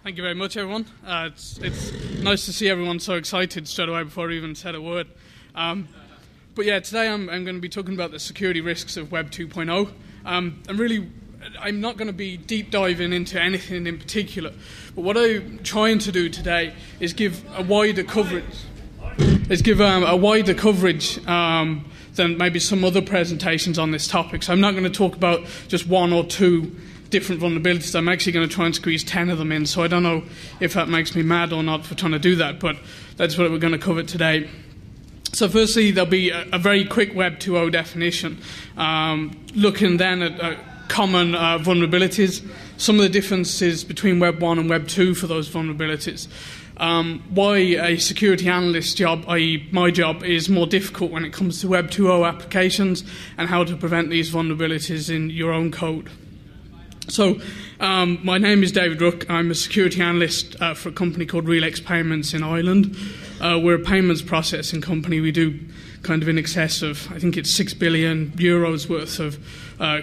Thank you very much, everyone. It's nice to see everyone so excited straight away before I even said a word. But yeah, today I'm going to be talking about the security risks of Web 2.0. And really, I'm not going to be deep diving into anything in particular. But what I'm trying to do today is give a wider coverage. Than maybe some other presentations on this topic. So I'm not going to talk about just one or two different vulnerabilities. I'm actually going to try and squeeze 10 of them in. So I don't know if that makes me mad or not for trying to do that, but that's what we're going to cover today. So firstly, there'll be a very quick Web 2.0 definition, looking then at common vulnerabilities, some of the differences between Web 1 and Web 2 for those vulnerabilities. Why a security analyst job, i.e. my job, is more difficult when it comes to Web 2.0 applications and how to prevent these vulnerabilities in your own code. So, my name is David Rook. I'm a security analyst for a company called RealX Payments in Ireland. We're a payments processing company. We do kind of in excess of, I think it's €6 billion worth of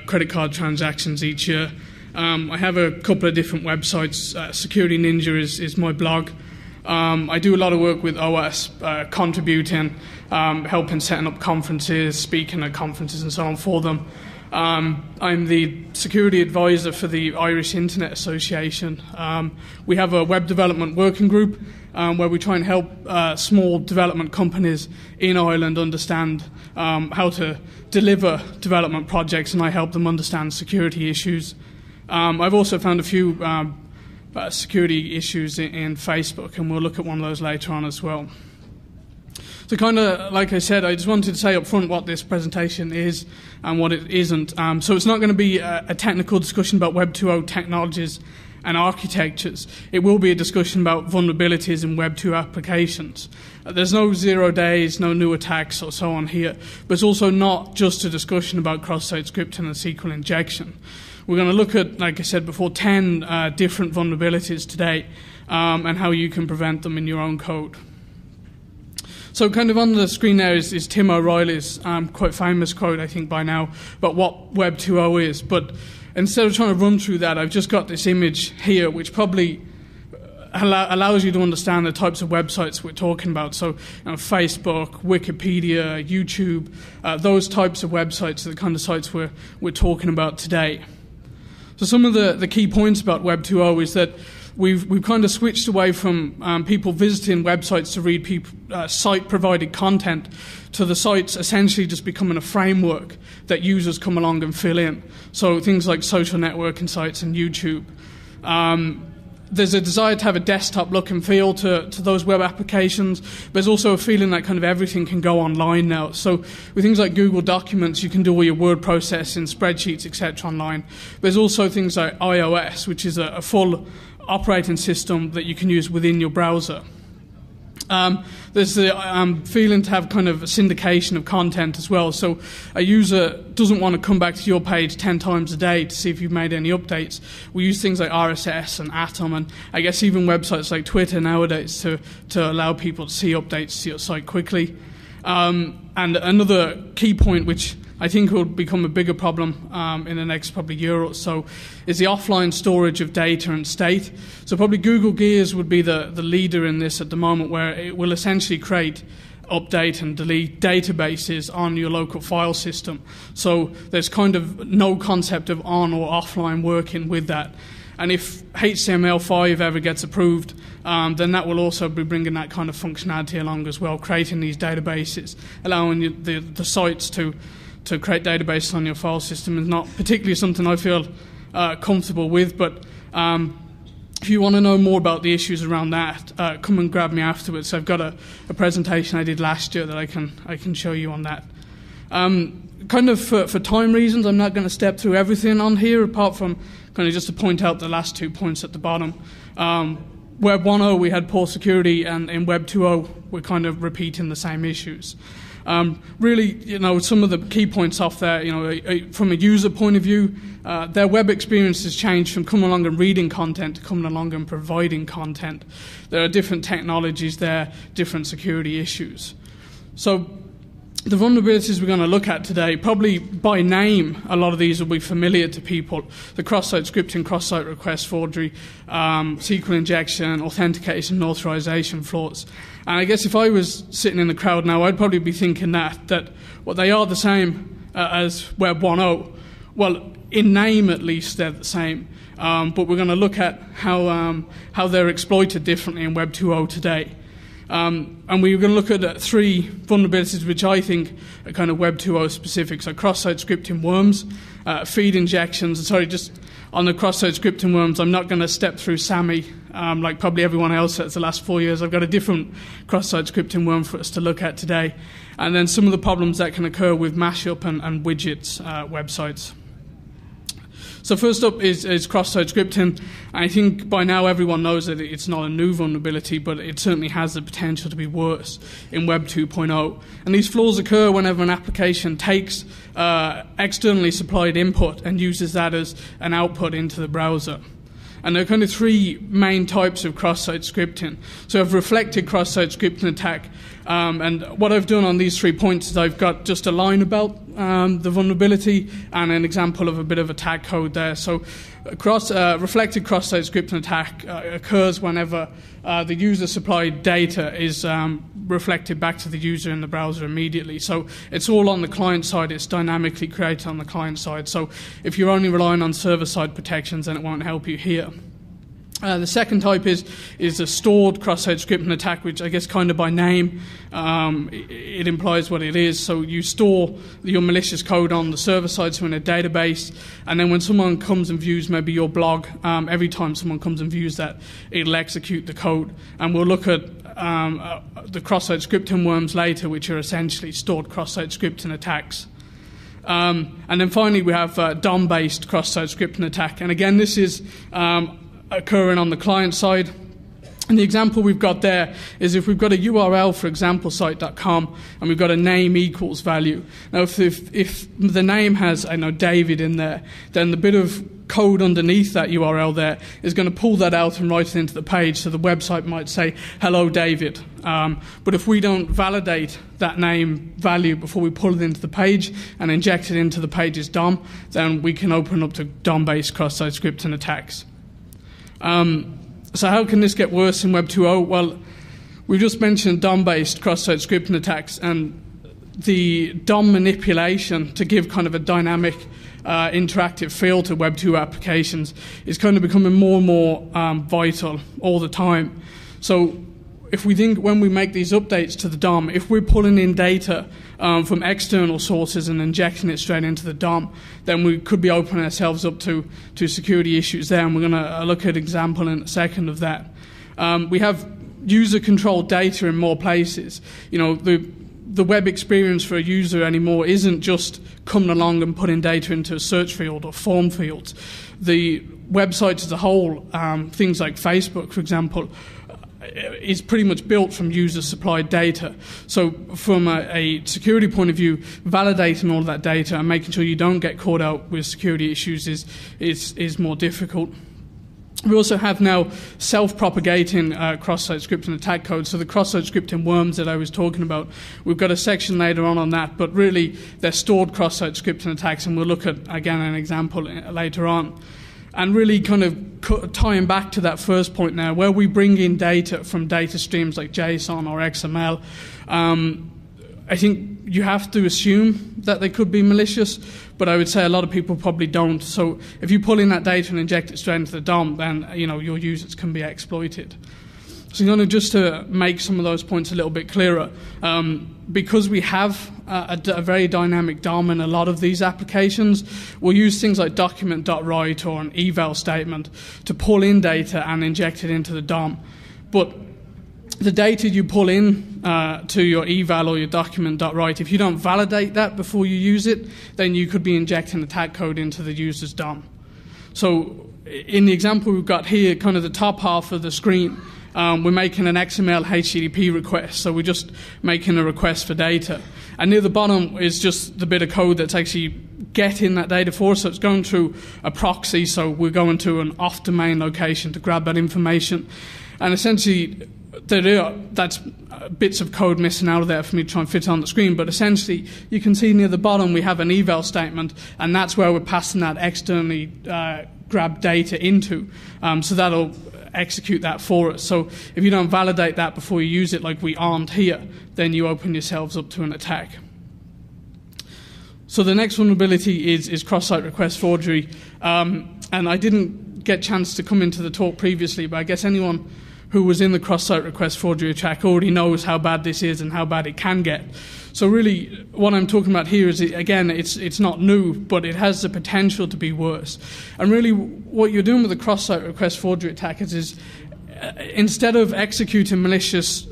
credit card transactions each year. I have a couple of different websites. Security Ninja is my blog. I do a lot of work with OS, contributing, helping setting up conferences, speaking at conferences and so on for them. I'm the security advisor for the Irish Internet Association. We have a web development working group where we try and help small development companies in Ireland understand how to deliver development projects, and I help them understand security issues. I've also found a few security issues in Facebook, and we'll look at one of those later on as well. So kind of, like I said, I just wanted to say up front what this presentation is and what it isn't. So it's not going to be a technical discussion about Web 2.0 technologies and architectures. It will be a discussion about vulnerabilities in Web 2 applications. There's no 0 days, no new attacks or so on here. But it's also not just a discussion about cross-site scripting and SQL injection. We're going to look at, like I said before, 10 different vulnerabilities today and how you can prevent them in your own code. So kind of on the screen there is Tim O'Reilly's quite famous quote, I think, by now, about what Web 2.0 is. But instead of trying to run through that, I've just got this image here, which probably allows you to understand the types of websites we're talking about. So Facebook, Wikipedia, YouTube, those types of websites are the kind of sites we're talking about today. So some of the key points about Web 2.0 is that we've kind of switched away from people visiting websites to read site-provided content to the sites essentially just becoming a framework that users come along and fill in. So things like social networking sites and YouTube. There's a desire to have a desktop look and feel to those web applications. There's also a feeling that kind of everything can go online now. So with things like Google Documents, you can do all your word processing, spreadsheets, etc. online. There's also things like iOS, which is a full operating system that you can use within your browser. There's the feeling to have kind of a syndication of content as well. So a user doesn't want to come back to your page 10 times a day to see if you've made any updates. We use things like RSS and Atom, and I guess even websites like Twitter nowadays to allow people to see updates to your site quickly. And another key point, which I think will become a bigger problem in the next probably year or so, is the offline storage of data and state. So probably Google Gears would be the leader in this at the moment, where it will essentially create, update and delete databases on your local file system. So there's kind of no concept of on or offline working with that. And if HTML5 ever gets approved, then that will also be bringing that kind of functionality along as well, creating these databases, allowing the sites to create databases on your file system is not particularly something I feel comfortable with. But if you want to know more about the issues around that, come and grab me afterwards. I've got a presentation I did last year that I can show you on that. Kind of for time reasons, I'm not going to step through everything on here, apart from kind of just to point out the last 2 points at the bottom. Web 1.0 we had poor security, and in Web 2.0 we're kind of repeating the same issues. Really, some of the key points off there, from a user point of view, their web experience has changed from coming along and reading content to coming along and providing content. There are different technologies there, different security issues. So the vulnerabilities we're going to look at today, probably by name, a lot of these will be familiar to people. The cross-site scripting, cross-site request forgery, SQL injection, authentication, and authorization flaws. And I guess if I was sitting in the crowd now, I'd probably be thinking that well, they are the same as Web 1.0. Well, in name at least, they're the same. But we're going to look at how they're exploited differently in Web 2.0 today. And we're going to look at 3 vulnerabilities which I think are kind of Web 2.0 specific. So cross-site scripting worms, feed injections. Sorry, just on the cross-site scripting worms, I'm not going to step through SAMI like probably everyone else has the last 4 years. I've got a different cross-site scripting worm for us to look at today. And then some of the problems that can occur with mashup and widgets websites. So first up is cross-site scripting. I think by now everyone knows that it's not a new vulnerability, but it certainly has the potential to be worse in Web 2.0. And these flaws occur whenever an application takes externally supplied input and uses that as an output into the browser. And there are kind of 3 main types of cross-site scripting. So I've reflected cross-site scripting attack. And what I've done on these 3 points is I've got just a line about the vulnerability and an example of a bit of attack code there. So reflected cross-site scripting attack occurs whenever the user-supplied data is reflected back to the user in the browser immediately. So it's all on the client side. It's dynamically created on the client side. So if you're only relying on server-side protections, then it won't help you here. The second type is a stored cross-site scripting attack, which I guess kind of by name it implies what it is. So you store your malicious code on the server side, so in a database, and then when someone comes and views maybe your blog, every time someone comes and views that, it'll execute the code. And we'll look at the cross-site scripting worms later, which are essentially stored cross-site scripting attacks. And then finally we have DOM-based cross-site scripting attack. And again, this is occurring on the client side. And the example we've got there is if we've got a URL for examplesite.com and we've got a name equals value. Now, if the name has, I know, David in there, then the bit of code underneath that URL there is going to pull that out and write it into the page. So the website might say, hello, David. But if we don't validate that name value before we pull it into the page and inject it into the page's DOM, then we can open up to DOM-based cross-site scripting attacks. So how can this get worse in Web 2.0? Well, we just mentioned DOM-based cross-site scripting attacks, and the DOM manipulation to give kind of a dynamic interactive feel to Web 2 applications is kind of becoming more and more vital all the time. So if we think when we make these updates to the DOM, if we're pulling in data from external sources and injecting it straight into the DOM, then we could be opening ourselves up to security issues there, and we're going to look at an example in a second of that. We have user-controlled data in more places. You know, the web experience for a user anymore isn't just coming along and putting data into a search field or form fields. The website as a whole, things like Facebook, for example, is pretty much built from user-supplied data. So from a security point of view, validating all of that data and making sure you don't get caught out with security issues is more difficult. We also have now self-propagating cross-site scripting attack code. So the cross-site scripting worms that I was talking about, we've got a section later on that, but really they're stored cross-site scripting attacks, and we'll look at, again, an example later on. And really kind of tying back to that first point now, where we bring in data from data streams like JSON or XML, I think you have to assume that they could be malicious, but I would say a lot of people probably don't. So if you pull in that data and inject it straight into the DOM, then your users can be exploited. So just to make some of those points a little bit clearer, because we have a very dynamic DOM in a lot of these applications, we'll use things like document.write or an eval statement to pull in data and inject it into the DOM. But the data you pull in to your eval or your document.write, if you don't validate that before you use it, then you could be injecting attack code into the user's DOM. So in the example we've got here, kind of the top half of the screen, we're making an XML HTTP request, so we're just making a request for data. And near the bottom is just the bit of code that's actually getting that data for us. So it's going through a proxy, so we're going to an off-domain location to grab that information. And essentially, that's bits of code missing out of there for me to try and fit on the screen, but essentially you can see near the bottom we have an eval statement, and that's where we're passing that externally grabbed data into. So that'll execute that for us. So if you don't validate that before you use it, like we aren't here, then you open yourselves up to an attack. So the next vulnerability is cross-site request forgery, and I didn't get a chance to come into the talk previously, but I guess anyone who was in the cross-site request forgery attack already knows how bad this is and how bad it can get. So really, what I'm talking about here is, again, it's not new, but it has the potential to be worse. And really, what you're doing with the cross-site request forgery attack is instead of executing malicious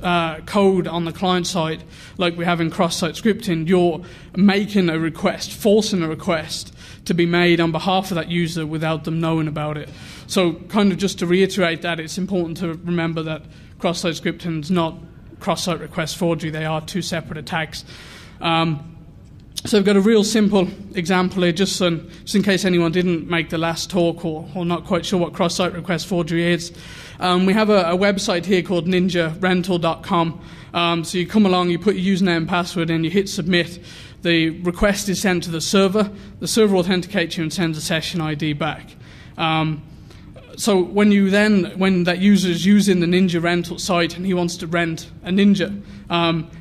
code on the client side, like we have in cross-site scripting, you're making a request, forcing a request to be made on behalf of that user without them knowing about it. So kind of just to reiterate that, it's important to remember that cross-site scripting is not cross-site request forgery. They are two separate attacks. So I've got a real simple example here, just in case anyone didn't make the last talk or not quite sure what cross-site request forgery is. We have a website here called ninjarental.com. So you come along, you put your username and password in, you hit submit. The request is sent to the server. The server authenticates you and sends a session ID back. So when that user is using the Ninja rental site and he wants to rent a Ninja,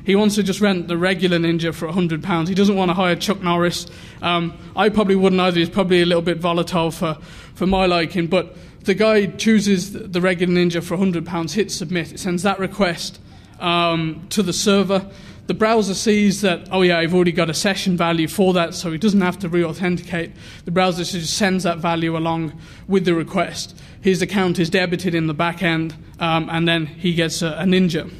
he wants to just rent the regular Ninja for £100. He doesn't want to hire Chuck Norris. I probably wouldn't either. He's probably a little bit volatile for my liking. But the guy chooses the regular Ninja for £100, hits submit. It sends that request to the server. The browser sees that, oh yeah, I've already got a session value for that, so he doesn't have to re-authenticate. The browser just sends that value along with the request. His account is debited in the back end, and then he gets a Ninja.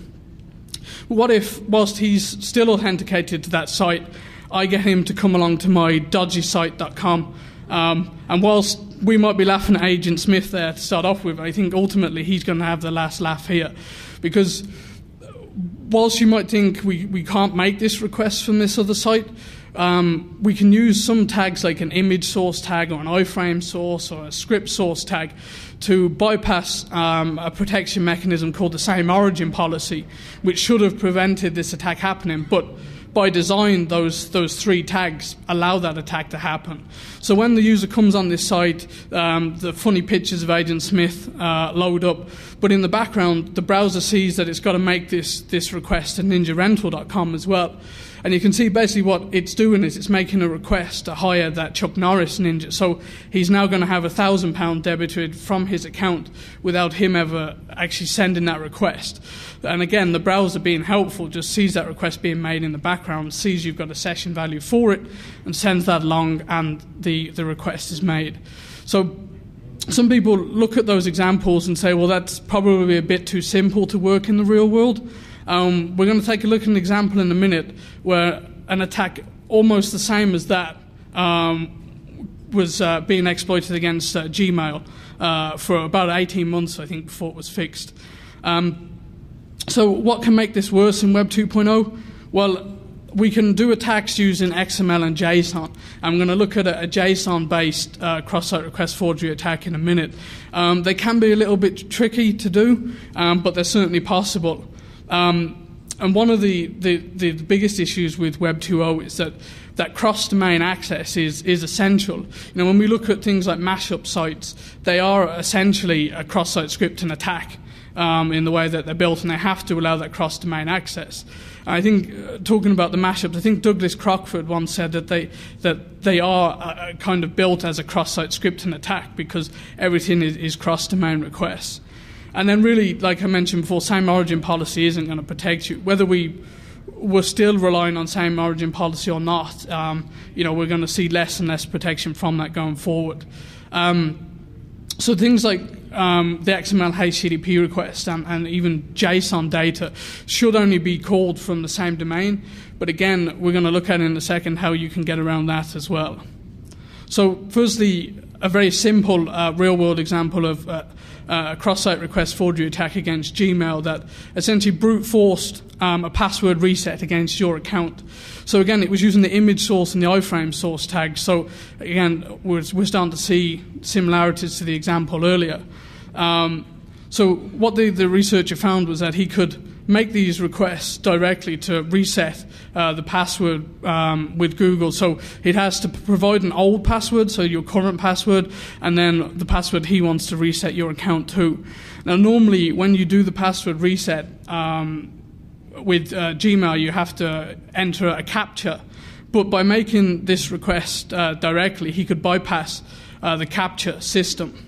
What if, whilst he's still authenticated to that site, I get him to come along to my dodgysite.com, and whilst we might be laughing at Agent Smith there to start off with, I think ultimately he's going to have the last laugh here, because whilst you might think we can't make this request from this other site, we can use some tags like an image source tag or an iframe source or a script source tag to bypass a protection mechanism called the same origin policy, which should have prevented this attack happening. But by design, those three tags allow that attack to happen. So when the user comes on this site, the funny pictures of Agent Smith load up, but in the background, the browser sees that it's got to make this request to ninjarental.com as well. And you can see basically what it's doing is it's making a request to hire that Chuck Norris Ninja. So he's now going to have £1,000 debited from his account without him ever actually sending that request. And again, the browser being helpful just sees that request being made in the background, sees you've got a session value for it, and sends that along, and the request is made. So some people look at those examples and say, well, that's probably a bit too simple to work in the real world. We're going to take a look at an example in a minute where an attack almost the same as that was being exploited against Gmail for about 18 months, I think, before it was fixed. So what can make this worse in Web 2.0? Well, we can do attacks using XML and JSON. I'm going to look at a JSON-based cross-site request forgery attack in a minute. They can be a little bit tricky to do, but they're certainly possible. And one of the biggest issues with Web 2.0 is that cross-domain access is essential. When we look at things like mashup sites, they are essentially a cross-site scripting attack in the way that they're built, and they have to allow that cross-domain access. I think, talking about the mashups, I think Douglas Crockford once said that they are kind of built as a cross-site scripting attack because everything is cross-domain requests. And then really, like I mentioned before, same origin policy isn't going to protect you. Whether we're still relying on same origin policy or not, we're going to see less and less protection from that going forward. So things like the XML HTTP request and even JSON data should only be called from the same domain. But again, we're going to look at in a second how you can get around that as well. So firstly, a very simple real-world example of a cross-site request forgery attack against Gmail that essentially brute-forced a password reset against your account. So again, it was using the image source and the iframe source tags. So again, we're starting to see similarities to the example earlier. So So what the researcher found was that he could make these requests directly to reset the password with Google. So it has to provide an old password, so your current password, and then the password he wants to reset your account to. Now, normally when you do the password reset with Gmail, you have to enter a CAPTCHA. But by making this request directly, he could bypass the CAPTCHA system.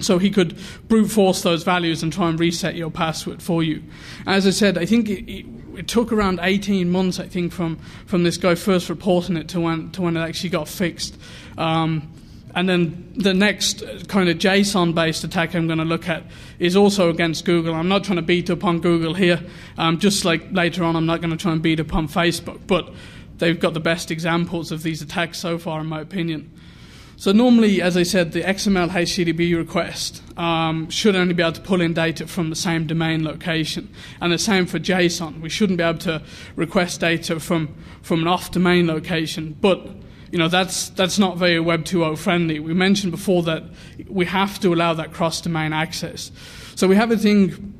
So he could brute force those values and try and reset your password for you. As I said, I think it took around 18 months, I think, from this guy first reporting it to when it actually got fixed. And then the next kind of JSON-based attack I'm going to look at is also against Google. I'm not trying to beat up on Google here. Just like later on, I'm not going to try and beat up on Facebook. But they've got the best examples of these attacks so far, in my opinion. So normally, as I said, the XML HTTP request should only be able to pull in data from the same domain location. And the same for JSON. We shouldn't be able to request data from an off-domain location. But that's not very Web 2.0 friendly. We mentioned before that we have to allow that cross-domain access. So we have a thing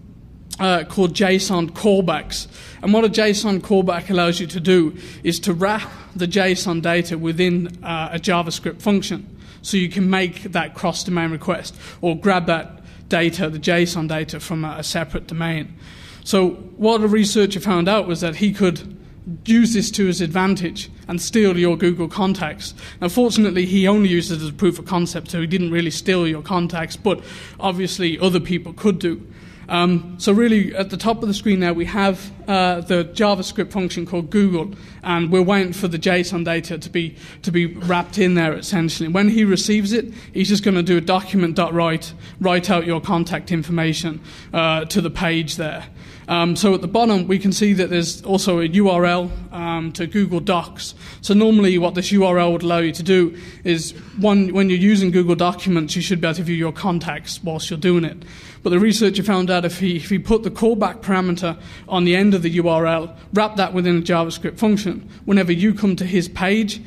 called JSON callbacks. And what a JSON callback allows you to do is to wrap the JSON data within a JavaScript function. So you can make that cross-domain request or grab that data, the JSON data, from a separate domain. So what a researcher found out was that he could use this to his advantage and steal your Google contacts. Now, fortunately, he only used it as a proof of concept, so he didn't really steal your contacts, but obviously other people could do. So really, at the top of the screen now, we have the JavaScript function called Google, and we're waiting for the JSON data to be wrapped in there, essentially. When he receives it, he's just going to do a document.write, write out your contact information to the page there. So at the bottom, we can see that there's also a URL to Google Docs. So normally what this URL would allow you to do is, when you're using Google Documents, you should be able to view your contacts whilst you're doing it. But the researcher found out if he put the callback parameter on the end of the URL, wrap that within a JavaScript function, whenever you come to his page,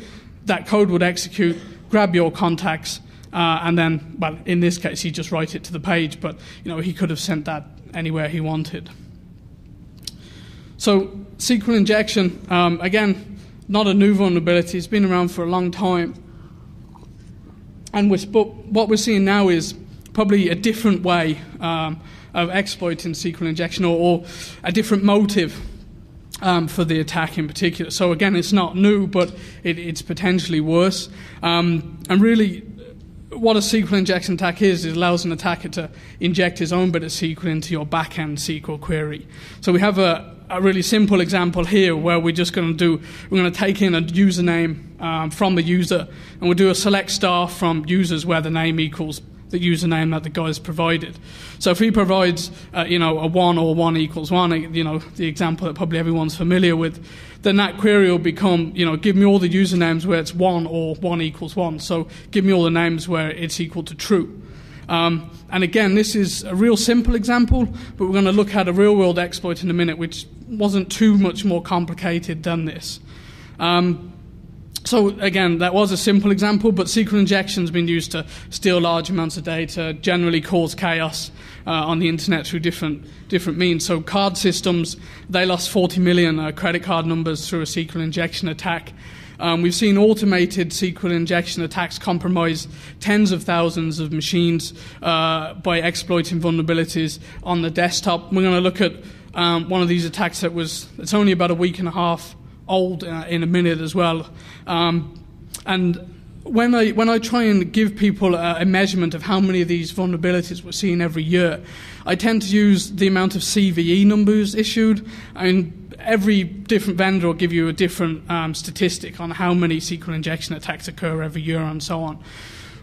that code would execute, grab your contacts, and then, well, in this case, he just write it to the page, but he could have sent that anywhere he wanted. So SQL injection, again, not a new vulnerability. It's been around for a long time. And what we're seeing now is probably a different way of exploiting SQL injection, or a different motive for the attack in particular. So again, it's not new, but it's potentially worse. And really, what a SQL injection attack is, it allows an attacker to inject his own bit of SQL into your backend SQL query. So we have a really simple example here where we're going to take in a username from the user, and we'll do a select star from users where the name equals the username that the guy's provided. So if he provides, a 1 or 1 equals 1, the example that probably everyone's familiar with, then that query will become, give me all the usernames where it's 1 or 1 equals 1. So give me all the names where it's equal to true. And again, this is a real simple example, but we're going to look at a real-world exploit in a minute, which wasn't too much more complicated than this. So again, that was a simple example, but SQL injection has been used to steal large amounts of data, generally cause chaos on the internet through different means. So card systems, they lost 40 million credit card numbers through a SQL injection attack. We've seen automated SQL injection attacks compromise tens of thousands of machines by exploiting vulnerabilities on the desktop. We're going to look at one of these attacks it's only about a week and a half old in a minute as well. And when I try and give people a measurement of how many of these vulnerabilities we're seeing every year, I tend to use the amount of CVE numbers issued. And every different vendor will give you a different statistic on how many SQL injection attacks occur every year and so on.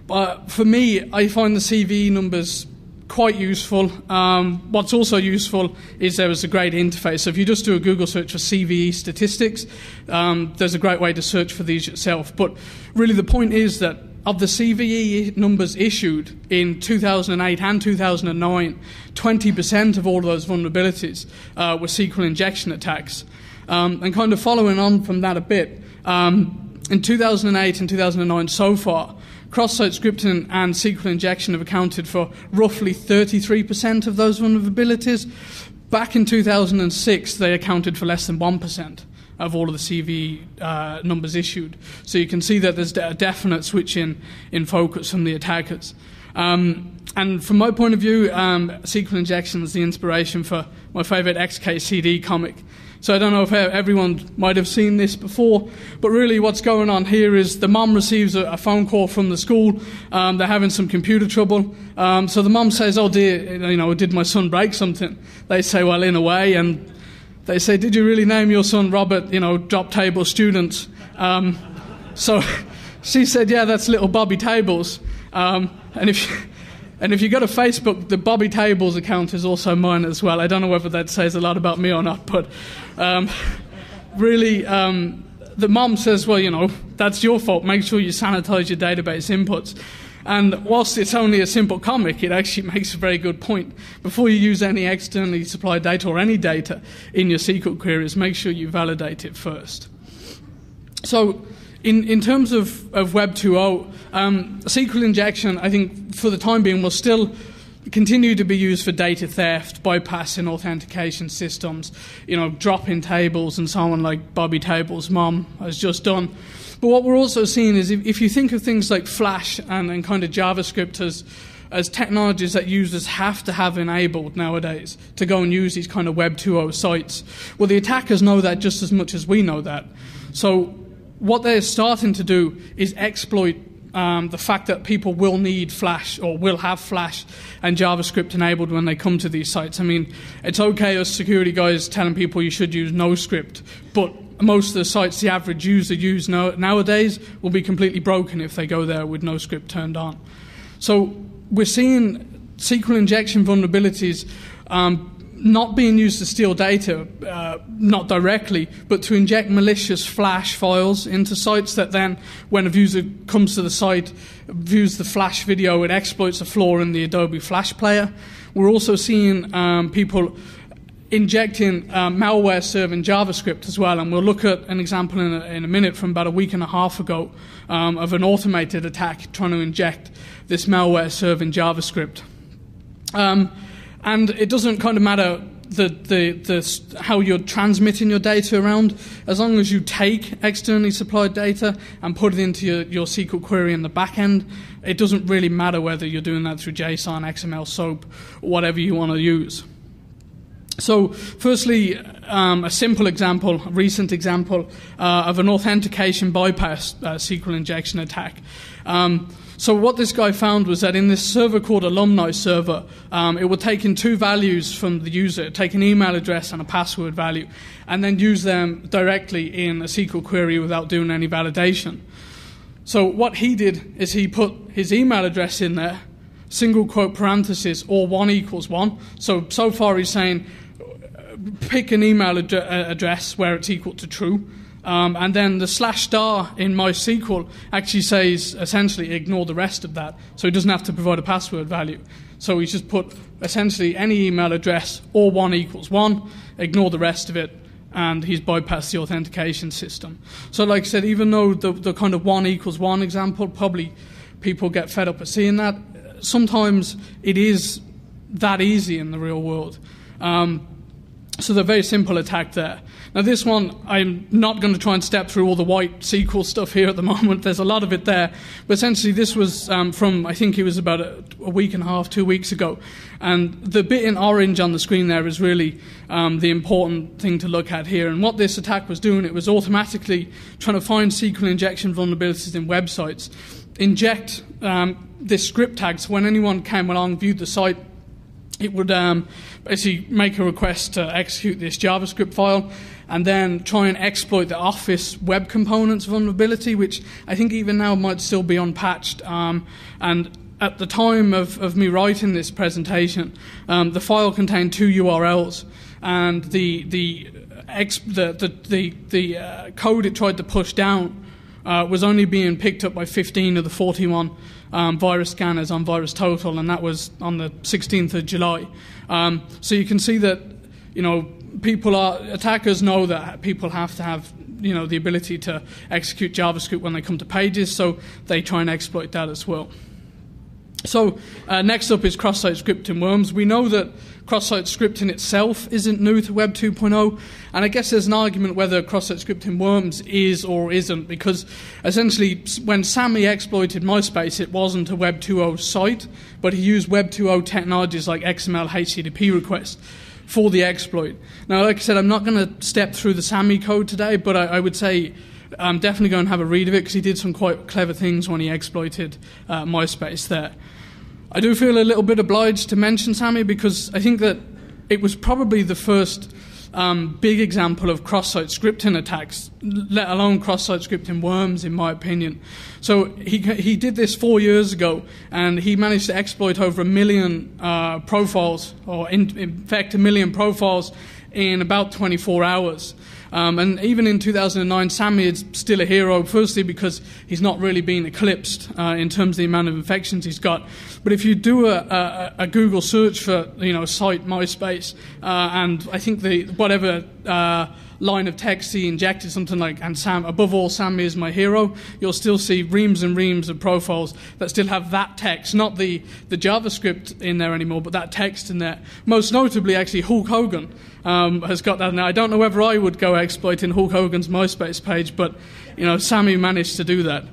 But for me, I find the CVE numbers quite useful. What's also useful is there is a great interface. So if you just do a Google search for CVE statistics, there's a great way to search for these yourself. But really the point is that of the CVE numbers issued in 2008 and 2009, 20% of all of those vulnerabilities were SQL injection attacks. And kind of following on from that a bit, in 2008 and 2009 so far, cross-site scripting and SQL injection have accounted for roughly 33% of those vulnerabilities. Back in 2006, they accounted for less than 1% of all of the CV numbers issued. So you can see that there's a definite switch in focus from the attackers. And from my point of view, SQL injection is the inspiration for my favourite XKCD comic. So I don't know if everyone might have seen this before, but really what's going on here is the mom receives a phone call from the school. They're having some computer trouble. So the mom says, "Oh dear, did my son break something?" They say, "Well, in a way." And they say, "Did you really name your son Robert, drop table student?" So she said, "Yeah, that's little Bobby Tables." And if you go to Facebook, the Bobby Tables account is also mine as well. I don't know whether that says a lot about me or not, but really, the mom says, "Well, that's your fault. Make sure you sanitize your database inputs." And whilst it's only a simple comic, it actually makes a very good point. Before you use any externally supplied data or any data in your SQL queries, make sure you validate it first. So in terms of Web 2.0, SQL injection, I think, for the time being, will still continue to be used for data theft, bypassing authentication systems, drop-in tables and so on, like Bobby Tables' mom has just done. But what we're also seeing is if you think of things like Flash and kind of JavaScript as technologies that users have to have enabled nowadays to go and use these kind of Web 2.0 sites, well, the attackers know that just as much as we know that. So what they're starting to do is exploit the fact that people will need Flash or will have Flash and JavaScript enabled when they come to these sites. I mean, it's okay as security guys telling people you should use NoScript, but most of the sites the average user uses nowadays will be completely broken if they go there with NoScript turned on. So we're seeing SQL injection vulnerabilities not being used to steal data, not directly, but to inject malicious Flash files into sites that then, when a user comes to the site, views the Flash video, it exploits a flaw in the Adobe Flash player. We're also seeing people injecting malware serving JavaScript as well, and we'll look at an example in a minute from about a week and a half ago of an automated attack trying to inject this malware serving JavaScript. And it doesn't kind of matter how you're transmitting your data around, as long as you take externally supplied data and put it into your SQL query in the back end. It doesn't really matter whether you're doing that through JSON, XML, SOAP, or whatever you want to use. So firstly, a simple example, a recent example of an authentication bypass SQL injection attack. So what this guy found was that in this server called Alumni Server, it would take in two values from the user, take an email address and a password value, and then use them directly in a SQL query without doing any validation. So what he did is he put his email address in there, single quote parenthesis, or 1 equals 1. So far he's saying pick an email address where it's equal to true. And then the / in MySQL actually says essentially ignore the rest of that, so he doesn't have to provide a password value. So he's just put essentially any email address or 1 equals 1, ignore the rest of it, and he's bypassed the authentication system. So like I said, even though the kind of 1 equals 1 example, probably people get fed up of seeing that, sometimes it is that easy in the real world. So the very simple attack there. Now this one, I'm not going to try and step through all the white SQL stuff here at the moment. There's a lot of it there. But essentially this was from, I think it was about a week and a half, 2 weeks ago. And the bit in orange on the screen there is really the important thing to look at here. And what this attack was doing, it was automatically trying to find SQL injection vulnerabilities in websites, inject this script tag, so when anyone came along, viewed the site, it would basically make a request to execute this JavaScript file and then try and exploit the Office web components vulnerability, which I think even now might still be unpatched. And at the time of me writing this presentation, the file contained 2 URLs, and the code it tried to push down was only being picked up by 15 of the 41 virus scanners on VirusTotal, and that was on the 16th of July. So you can see that, attackers know that people have to have the ability to execute JavaScript when they come to pages, so they try and exploit that as well. So next up is cross-site scripting worms. We know that cross-site scripting itself isn't new to Web 2.0, and I guess there's an argument whether cross-site scripting worms is or isn't, because essentially when Sammy exploited MySpace, it wasn't a Web 2.0 site, but he used Web 2.0 technologies like XML HTTP requests for the exploit. Now, like I said, I'm not going to step through the Sammy code today, but I would say I'm definitely going to have a read of it, because he did some quite clever things when he exploited MySpace there. I do feel a little bit obliged to mention Sammy, because I think that it was probably the first big example of cross-site scripting attacks, let alone cross-site scripting worms, in my opinion. So he did this 4 years ago, and he managed to exploit over 1 million profiles, or infect 1 million profiles in about 24 hours. And even in 2009, Sammy is still a hero, firstly because he's not really been eclipsed in terms of the amount of infections he's got. But if you do a Google search for, site MySpace, and I think whatever line of text he injected, something like, and above all, Sammy is my hero, you'll still see reams and reams of profiles that still have that text, not the JavaScript in there anymore, but that text in there. Most notably, actually, Hulk Hogan has got that now. I don't know whether I would go exploiting Hulk Hogan's MySpace page, but Sammy managed to do that.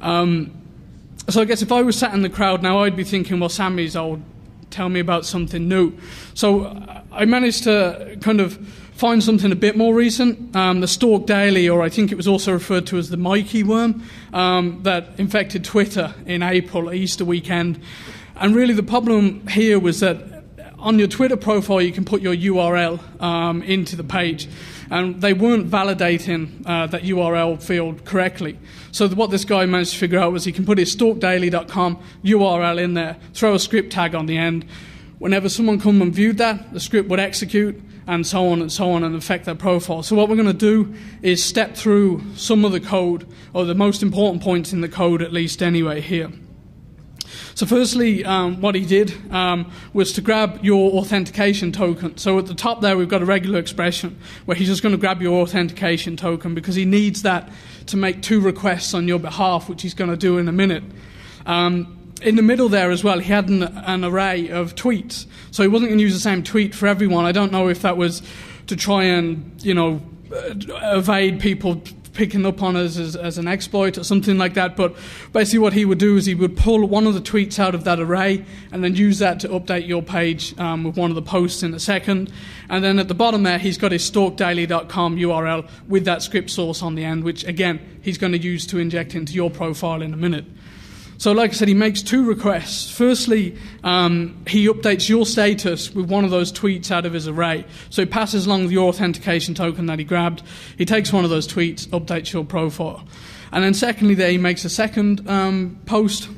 So I guess if I was sat in the crowd now, I'd be thinking, well, Sammy's old, tell me about something new. So I managed to kind of find something a bit more recent, the Stalk Daily, or I think it was also referred to as the Mikey worm, that infected Twitter in April, Easter weekend. And really the problem here was that on your Twitter profile, you can put your URL into the page, and they weren't validating that URL field correctly. So what this guy managed to figure out was he can put his stalkdaily.com URL in there, throw a script tag on the end. Whenever someone come and viewed that, the script would execute, and so on, and affect their profile. So what we're going to do is step through some of the code, or the most important points in the code at least anyway here. So firstly, what he did was to grab your authentication token. So at the top there, we've got a regular expression where he's just going to grab your authentication token, because he needs that to make 2 requests on your behalf, which he's going to do in a minute. In the middle there as well, he had an array of tweets. So he wasn't going to use the same tweet for everyone. I don't know if that was to try and, evade people picking up on us as an exploit or something like that. But basically what he would do is he would pull one of the tweets out of that array and then use that to update your page with one of the posts in a second. And then at the bottom there, he's got his stalkdaily.com URL with that script source on the end, which, again, he's going to use to inject into your profile in a minute. So like I said, he makes 2 requests. Firstly, he updates your status with one of those tweets out of his array. So he passes along your authentication token that he grabbed. He takes one of those tweets, updates your profile. And then secondly there, he makes a second post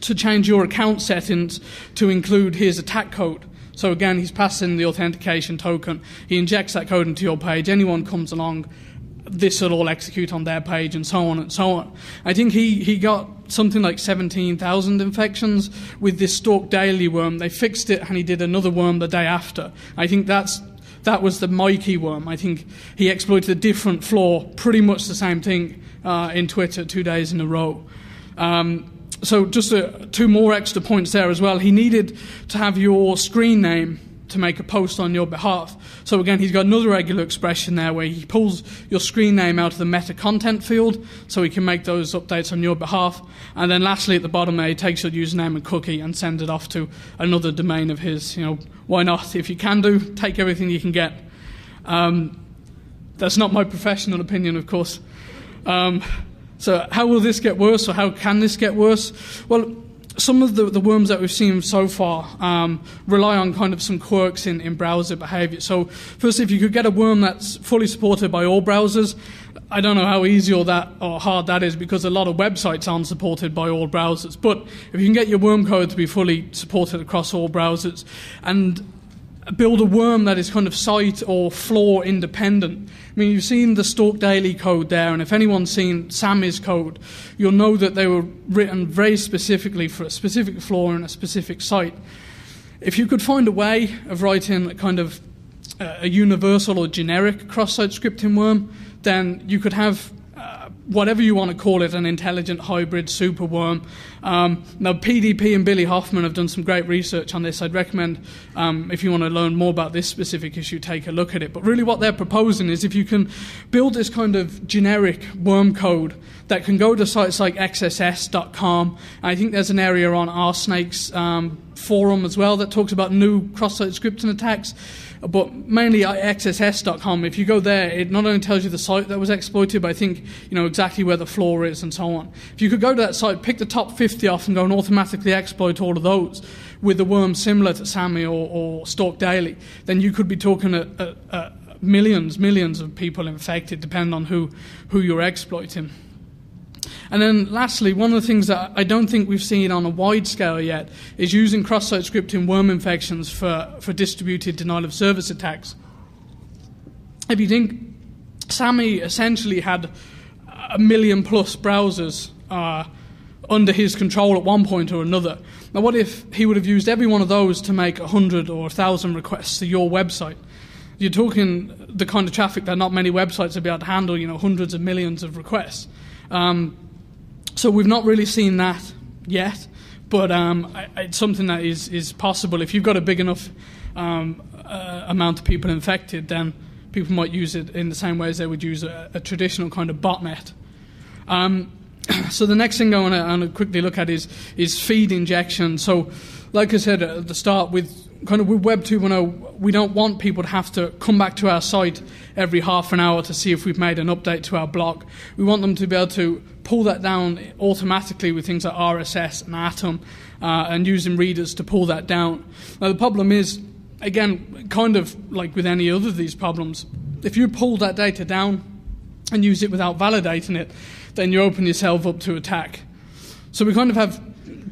to change your account settings to include his attack code. So again, he's passing the authentication token. He injects that code into your page. Anyone comes along, this will all execute on their page, and so on and so on. I think he got something like 17,000 infections with this Stalk Daily worm. They fixed it, and he did another worm the day after. I think that was the Mikey worm. I think he exploited a different flaw, pretty much the same thing in Twitter 2 days in a row. So just 2 more extra points there as well. He needed to have your screen name to make a post on your behalf. So again, he's got another regular expression there where he pulls your screen name out of the meta content field so he can make those updates on your behalf. And then lastly, at the bottom there, he takes your username and cookie and sends it off to another domain of his. Why not? If you can take everything you can get. That's not my professional opinion, of course. So how will this get worse, or how can this get worse? Well, some of the worms that we've seen so far rely on kind of some quirks in browser behavior. So firstly, if you could get a worm that's fully supported by all browsers, I don't know how easy or hard that is, because a lot of websites aren't supported by all browsers. But if you can get your worm code to be fully supported across all browsers and build a worm that is kind of site or flaw independent. I mean, you've seen the Stalk Daily code there, and if anyone's seen Sammy's code, you'll know that they were written very specifically for a specific flaw in a specific site. If you could find a way of writing a kind of a universal or generic cross-site scripting worm then you could have whatever you want to call it, an intelligent hybrid superworm. Now, PDP and Billy Hoffman have done some great research on this. I'd recommend, if you want to learn more about this specific issue, take a look at it. But really what they're proposing is if you can build this kind of generic worm code that can go to sites like XSS.com. I think there's an area on RSnake's forum as well that talks about new cross-site scripting attacks. But mainly XSS.com, if you go there, it not only tells you the site that was exploited, but I think exactly where the flaw is and so on. If you could go to that site, pick the top 50 off and go and automatically exploit all of those with the worm similar to Sammy or Stalk Daily, then you could be talking at millions of people infected, depending on who you're exploiting. And then lastly, one of the things that I don't think we've seen on a wide scale yet is using cross-site scripting worm infections for distributed denial of service attacks. If you think Sammy essentially had 1 million plus browsers under his control at one point or another. Now what if he would have used every one of those to make 100 or 1,000 requests to your website? You're talking the kind of traffic that not many websites would be able to handle, hundreds of millions of requests. So we've not really seen that yet, but it's something that is possible. If you've got a big enough amount of people infected, then people might use it in the same way as they would use a traditional kind of botnet. So the next thing I want to quickly look at is feed injection. So like I said at the start, with Web 2.0, we don't want people to have to come back to our site every half an hour to see if we've made an update to our blog. We want them to be able to pull that down automatically with things like RSS and Atom and using readers to pull that down. Now the problem is, again, kind of like with any other of these problems, if you pull that data down and use it without validating it, then you open yourself up to attack. So we kind of have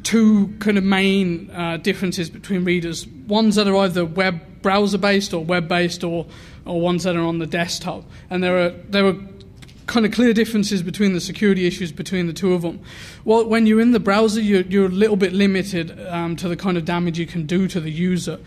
two kind of main differences between readers. Ones that are either web browser-based or web-based, or ones that are on the desktop. And there are kind of clear differences between the security issues between the two of them. Well, when you're in the browser, you're a little bit limited to the kind of damage you can do to the user.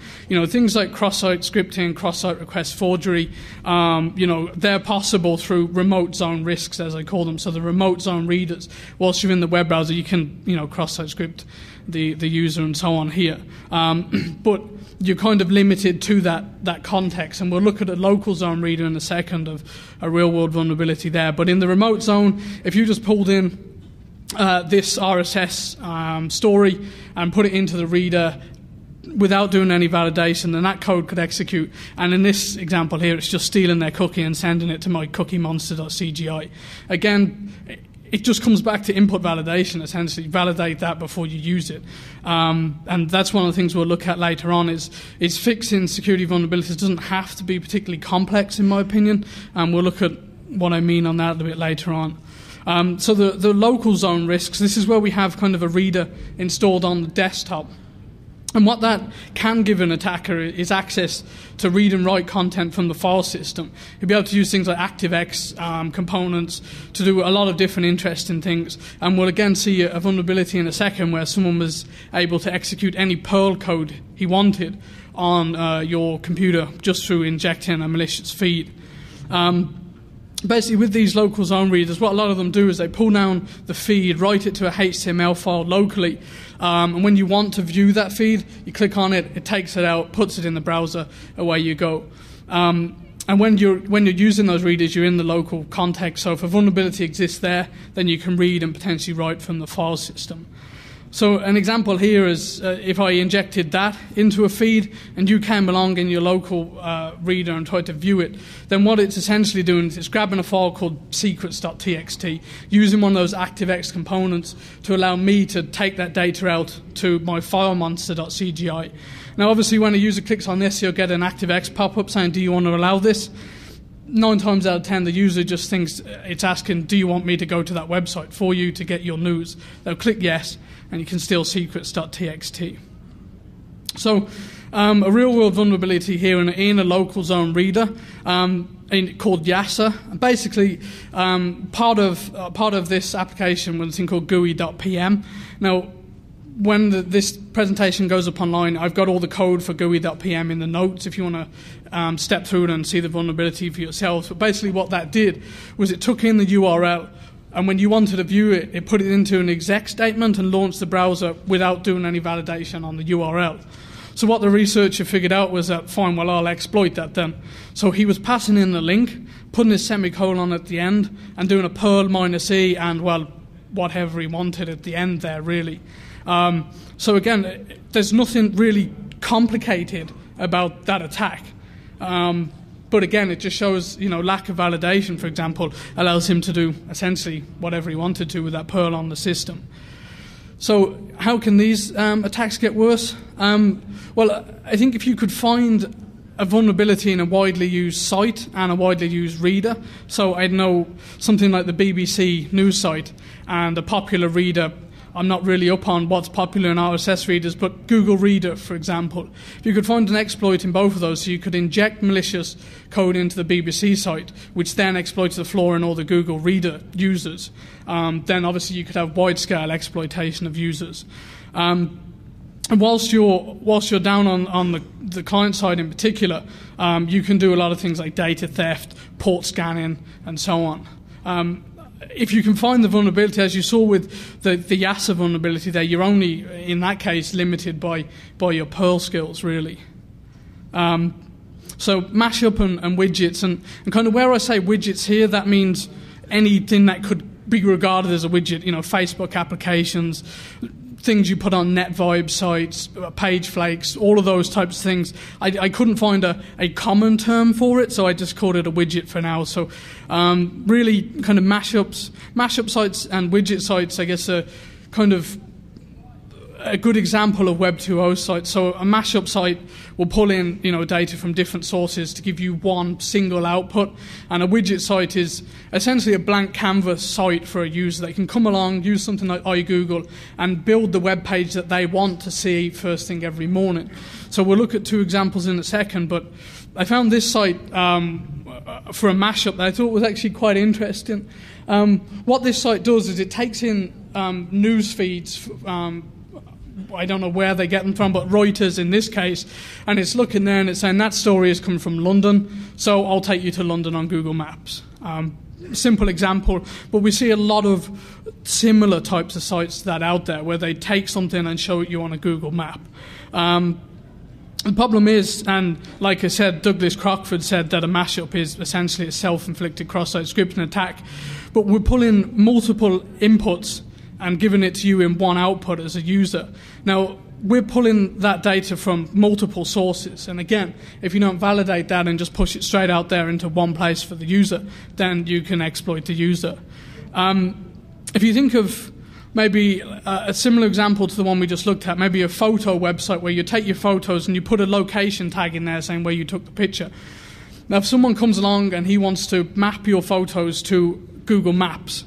Things like cross-site scripting, cross-site request forgery, they're possible through remote zone risks, as I call them. So the remote zone readers, whilst you're in the web browser, you can, cross-site script the user and so on here. But you're kind of limited to that context, and we'll look at a local zone reader in a second of a real-world vulnerability there. But in the remote zone, if you just pulled in this RSS story and put it into the reader without doing any validation, then that code could execute. And in this example here, it's just stealing their cookie and sending it to my cookiemonster.cgi. Again, it just comes back to input validation, essentially. Validate that before you use it. And that's one of the things we'll look at later on is fixing security vulnerabilities doesn't have to be particularly complex, in my opinion. And we'll look at what I mean on that a little bit later on. So the local zone risks, this is where we have kind of a reader installed on the desktop. And what that can give an attacker is access to read and write content from the file system. You'll be able to use things like ActiveX components to do a lot of different interesting things. And we'll again see a vulnerability in a second where someone was able to execute any Perl code he wanted on your computer just through injecting a malicious feed. Basically, with these local zone readers, what a lot of them do is they pull down the feed, write it to a HTML file locally, and when you want to view that feed, you click on it, it takes it out, puts it in the browser, away you go. And when you're using those readers, you're in the local context, so if a vulnerability exists there, then you can read and potentially write from the file system. So an example here is if I injected that into a feed and you came along in your local reader and tried to view it, then what it's essentially doing is it's grabbing a file called secrets.txt, using one of those ActiveX components to allow me to take that data out to my filemonster.cgi. Now obviously when a user clicks on this, you'll get an ActiveX pop-up saying, do you want to allow this? 9 times out of 10, the user just thinks it's asking, do you want me to go to that website for you to get your news? They'll click yes, and you can steal secrets.txt. So a real-world vulnerability here in a local zone reader called Yasser. Basically, part of this application was a thing called GUI.pm. Now, when this presentation goes up online, I've got all the code for GUI.pm in the notes if you want to step through it and see the vulnerability for yourselves. But basically what that did was it took in the URL, and when you wanted to view it, it put it into an exec statement and launched the browser without doing any validation on the URL. So what the researcher figured out was that, fine, well, I'll exploit that then. So he was passing in the link, putting his semicolon at the end, and doing a Perl -e and, well, whatever he wanted at the end there, really. So again, there's nothing really complicated about that attack. But again, it just shows, lack of validation, for example, allows him to do essentially whatever he wanted to with that Perl on the system. So how can these attacks get worse? Well, I think if you could find a vulnerability in a widely used site and a widely used reader, so I'd know something like the BBC news site and a popular reader. I'm not really up on what's popular in RSS readers, but Google Reader, for example. If you could find an exploit in both of those, so you could inject malicious code into the BBC site, which then exploits the flaw in all the Google Reader users, then obviously you could have wide-scale exploitation of users. And whilst you're down on the client side in particular, you can do a lot of things like data theft, port scanning, and so on. If you can find the vulnerability, as you saw with the YASA vulnerability there, you're only, in that case, limited by your Perl skills, really. So mashup and widgets, and kind of where I say widgets here, that means anything that could be regarded as a widget, Facebook applications, things you put on NetVibe sites, page flakes, all of those types of things. I couldn't find a common term for it, so I just called it a widget for now. So really kind of mashup sites and widget sites, I guess, are kind of a good example of Web 2.0 sites. So a mashup site will pull in data from different sources to give you one single output, and a widget site is essentially a blank canvas site for a user. They can come along, use something like iGoogle, and build the web page that they want to see first thing every morning. So we'll look at two examples in a second, but I found this site for a mashup that I thought was actually quite interesting. What this site does is it takes in news feeds, I don't know where they get them from, but Reuters in this case, and it's looking there and it's saying that story is coming from London, so I'll take you to London on Google Maps. Simple example, but we see a lot of similar types of sites that out there where they take something and show it you on a Google map. The problem is, and like I said, Douglas Crockford said that a mashup is essentially a self-inflicted cross-site scripting attack, but we're pulling multiple inputs and giving it to you in one output as a user. Now, we're pulling that data from multiple sources, and again, if you don't validate that and just push it straight out there into one place for the user, then you can exploit the user. If you think of maybe a similar example to the one we just looked at, maybe a photo website where you take your photos and you put a location tag in there saying where you took the picture. Now, if someone comes along and he wants to map your photos to Google Maps,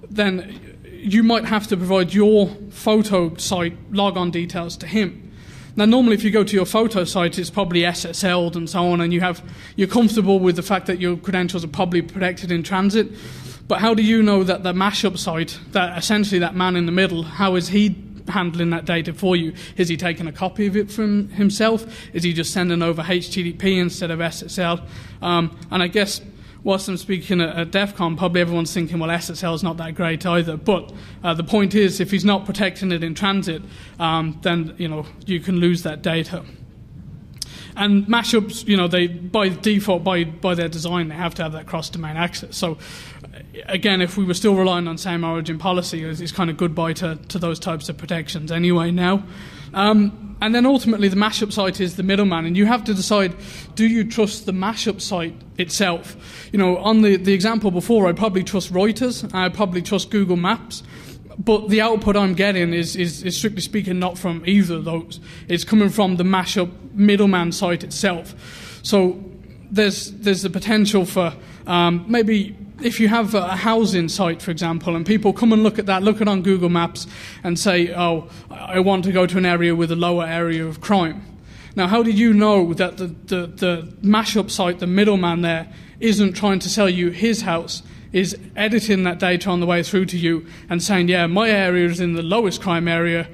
then you might have to provide your photo site logon details to him. Now, normally if you go to your photo site, it's probably SSL'd and so on, and you're comfortable with the fact that your credentials are probably protected in transit. But how do you know that the mashup site, that essentially that man in the middle, how is he handling that data for you? Is he taking a copy of it from himself? Is he just sending over HTTP instead of SSL? And I guess whilst I'm speaking at DEFCON, probably everyone's thinking, well, SSL is not that great either. But the point is, if he's not protecting it in transit, then you can lose that data. And mashups, they by default, by their design, they have to have that cross-domain access. So again, if we were still relying on same origin policy, it's kind of goodbye to those types of protections anyway now. And then ultimately the mashup site is the middleman, and you have to decide, do you trust the mashup site itself? On the example before, I'd probably trust Reuters, I'd probably trust Google Maps, but the output I'm getting is strictly speaking not from either of those. It's coming from the mashup middleman site itself. So there's the potential for maybe if you have a housing site, for example, and people come and look at it on Google Maps and say, oh, I want to go to an area with a lower area of crime. Now, how do you know that the mashup site, the middleman there, isn't trying to sell you his house is editing that data on the way through to you and saying, yeah, my area is in the lowest crime area,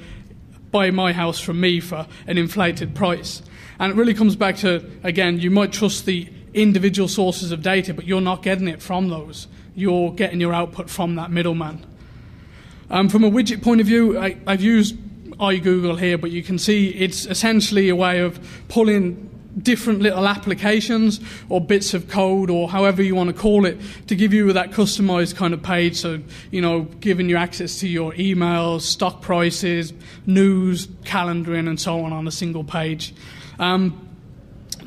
buy my house from me for an inflated price. And it really comes back to, again, you might trust the individual sources of data, but you're not getting it from those. You're getting your output from that middleman. From a widget point of view, I've used iGoogle here, but you can see it's essentially a way of pulling different little applications or bits of code or however you want to call it to give you that customized kind of page. So, giving you access to your emails, stock prices, news, calendaring, and so on a single page.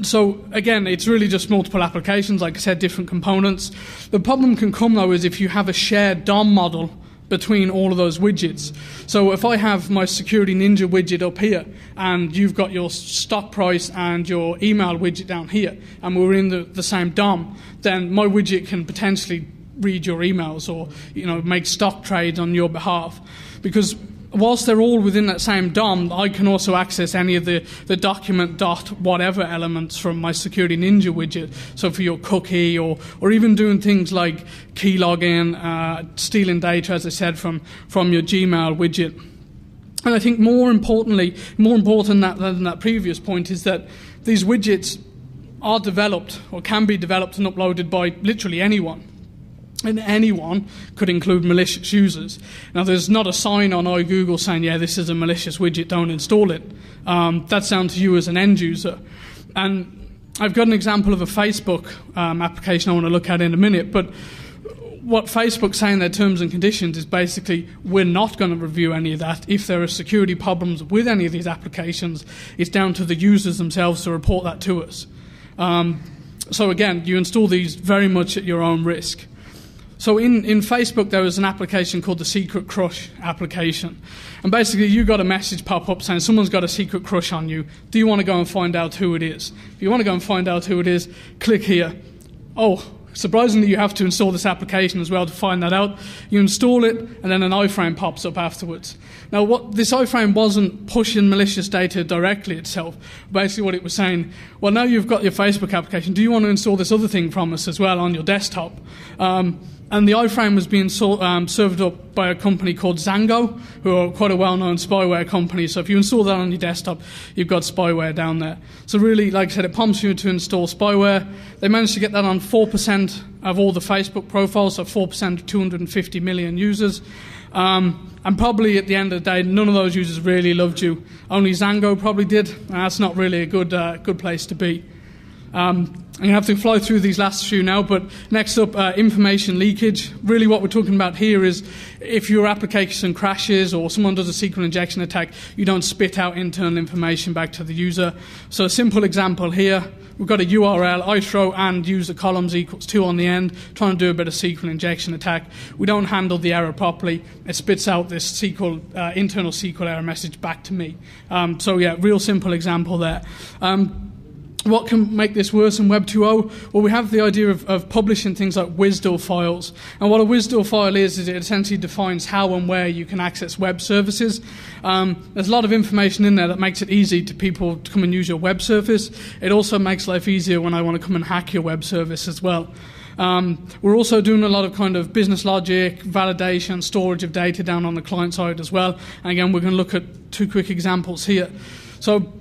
So again, it's really just multiple applications, like I said, different components. The problem can come, though, is if you have a shared DOM model between all of those widgets. So if I have my Security Ninja widget up here, and you've got your stock price and your email widget down here, and we're in the same DOM, then my widget can potentially read your emails or make stock trades on your behalf. Because whilst they're all within that same DOM, I can also access any of the document dot whatever elements from my Security Ninja widget. So for your cookie or even doing things like key login, stealing data, as I said, from your Gmail widget. And I think more important than that previous point is that these widgets are developed or can be developed and uploaded by literally anyone. And anyone could include malicious users. Now, there's not a sign on iGoogle saying, yeah, this is a malicious widget, don't install it. That's down to you as an end user. And I've got an example of a Facebook application I want to look at in a minute, but what Facebook's saying in their terms and conditions is basically we're not going to review any of that. If there are security problems with any of these applications, it's down to the users themselves to report that to us. So again, you install these very much at your own risk. So in Facebook, there was an application called the Secret Crush application. And basically, you got a message pop up saying someone's got a secret crush on you. Do you want to go and find out who it is? If you want to go and find out who it is, click here. Oh, surprisingly, you have to install this application as well to find that out. You install it, and then an iframe pops up afterwards. Now, this iframe wasn't pushing malicious data directly itself. Basically, what it was saying, well, now you've got your Facebook application, do you want to install this other thing from us as well on your desktop? And the iframe was being served up by a company called Zango, who are quite a well-known spyware company. So if you install that on your desktop, you've got spyware down there. So really, like I said, it prompts you to install spyware. They managed to get that on 4% of all the Facebook profiles, so 4% of 250 million users. And probably at the end of the day, none of those users really loved you. Only Zango probably did. And that's not really a good place to be. I'm going to have to fly through these last few now, but next up, information leakage. Really what we're talking about here is if your application crashes or someone does a SQL injection attack, you don't spit out internal information back to the user. So a simple example here, we've got a URL, I throw and user columns equals 2 on the end, trying to do a bit of SQL injection attack. We don't handle the error properly. It spits out this internal SQL error message back to me. So yeah, real simple example there. What can make this worse in Web 2.0? Well, we have the idea of publishing things like WSDL files. And what a WSDL file is it essentially defines how and where you can access web services. There's a lot of information in there that makes it easy to people to come and use your web service. It also makes life easier when I want to come and hack your web service as well. We're also doing a lot of kind of business logic, validation, storage of data down on the client side as well. And again, we're going to look at 2 quick examples here. So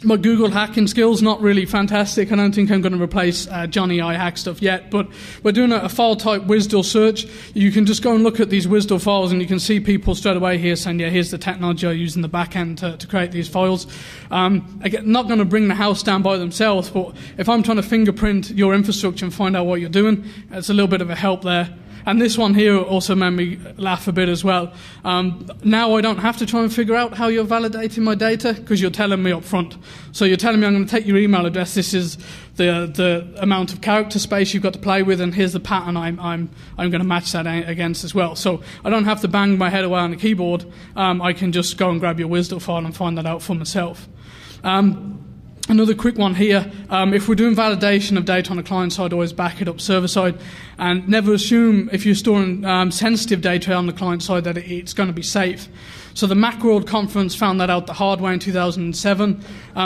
my Google hacking skills, not really fantastic. I don't think I'm going to replace Johnny iHack stuff yet, but we're doing a file type WSDL search. You can just go and look at these WSDL files and you can see people straight away here saying, yeah, here's the technology I use in the back end to create these files. Again, not going to bring the house down by themselves, but if I'm trying to fingerprint your infrastructure and find out what you're doing, it's a little bit of a help there. And this one here also made me laugh a bit as well. Now I don't have to try and figure out how you're validating my data because you're telling me up front. So you're telling me I'm going to take your email address. This is the amount of character space you've got to play with, and here's the pattern I'm going to match that against as well. So I don't have to bang my head away on the keyboard. I can just go and grab your WSDL file and find that out for myself. Another quick one here, if we're doing validation of data on the client side, always back it up server side, and never assume if you're storing sensitive data on the client side that it's going to be safe. So the Macworld conference found that out the hard way in 2007.